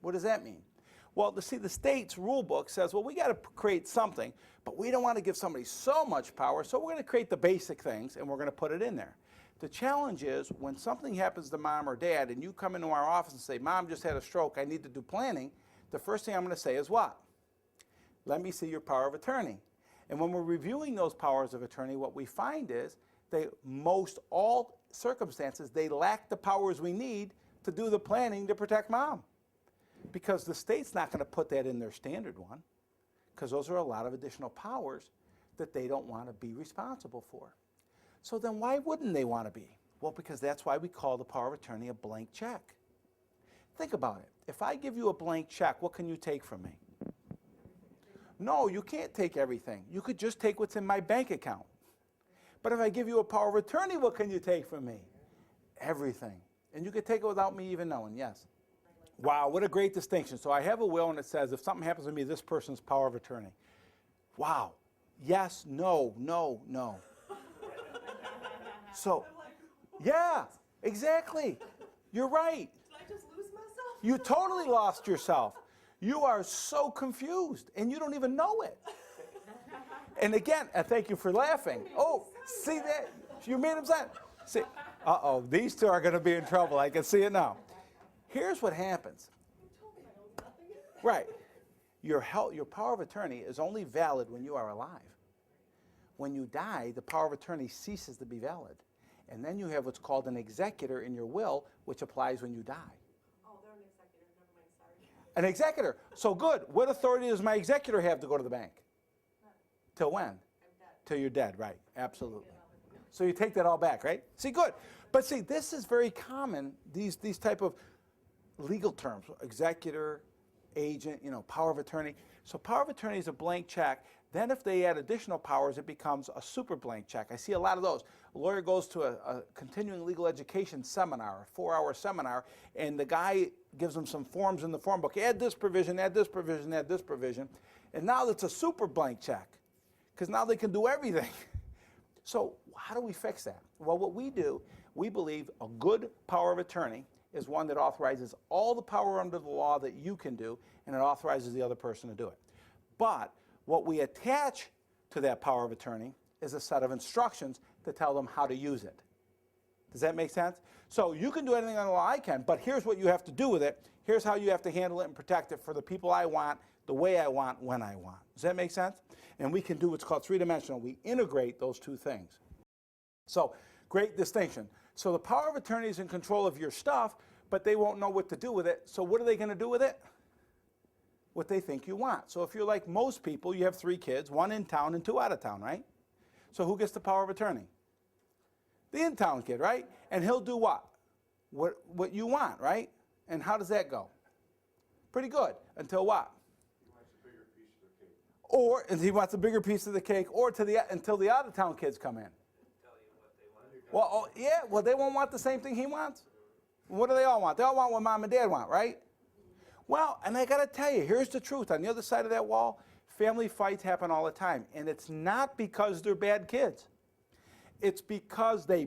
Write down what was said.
What does that mean? Well, see, the state's rule book says, well, we got to create something, but we don't want to give somebody so much power, so we're going to create the basic things and we're going to put it in there. The challenge is when something happens to mom or dad and you come into our office and say, Mom just had a stroke, I need to do planning, the first thing I'm going to say is what? Let me see your power of attorney. And when we're reviewing those powers of attorney, what we find is most all circumstances, they lack the powers we need to do the planning to protect mom. Because the state's not going to put that in their standard one, because those are a lot of additional powers that they don't want to be responsible for. So then why wouldn't they want to be? Well, because that's why we call the power of attorney a blank check. Think about it. If I give you a blank check, what can you take from me? No, you can't take everything. You could just take what's in my bank account. But if I give you a power of attorney, what can you take from me? Everything. And you could take it without me even knowing, yes. Wow, what a great distinction. So I have a will and it says if something happens to me, this person's power of attorney. Wow. Yes, no, no, no. So, yeah, exactly. You're right. Did I just lose myself? You totally lost yourself. You are so confused and you don't even know it. And again, thank you for laughing. Oh, see that? You made him say, see, uh-oh, these two are going to be in trouble. I can see it now. Here's what happens. Right. Your power of attorney is only valid when you are alive. When you die, the power of attorney ceases to be valid. And then you have what's called an executor in your will, which applies when you die. Oh, they're an executor. Never mind, sorry. An executor. So good. What authority does my executor have to go to the bank? None. Till when? I'm dead. Till you're dead, right. Absolutely. So you take that all back, right? See, good. But see, this is very common, these type of legal terms, executor, agent, power of attorney. So power of attorney is a blank check. Then if they add additional powers, it becomes a super blank check. I see a lot of those. A lawyer goes to a continuing legal education seminar, a 4-hour seminar, and the guy gives them some forms in the form book. Add this provision, add this provision, add this provision. And now it's a super blank check, because now they can do everything. So how do we fix that? Well, what we do, we believe a good power of attorney is one that authorizes all the power under the law that you can do, and it authorizes the other person to do it. But what we attach to that power of attorney is a set of instructions to tell them how to use it. Does that make sense? So you can do anything under the law I can, but here's what you have to do with it. Here's how you have to handle it and protect it for the people I want, the way I want, when I want. Does that make sense? And we can do what's called three-dimensional. We integrate those two things. So great distinction. So the power of attorney is in control of your stuff, but they won't know what to do with it. So what are they going to do with it? What they think you want. So if you're like most people, you have 3 kids, 1 in town and 2 out of town, right? So who gets the power of attorney? The in-town kid, right? And he'll do what? What you want, right? And how does that go? Pretty good. Until what? He wants a bigger piece of the cake. Or and he wants a bigger piece of the cake, or until the out-of-town kids come in. Well, yeah, well, they won't want the same thing he wants. What do they all want? They all want what mom and dad want, right? Well, and I got to tell you, here's the truth. On the other side of that wall, family fights happen all the time. And it's not because they're bad kids. It's because they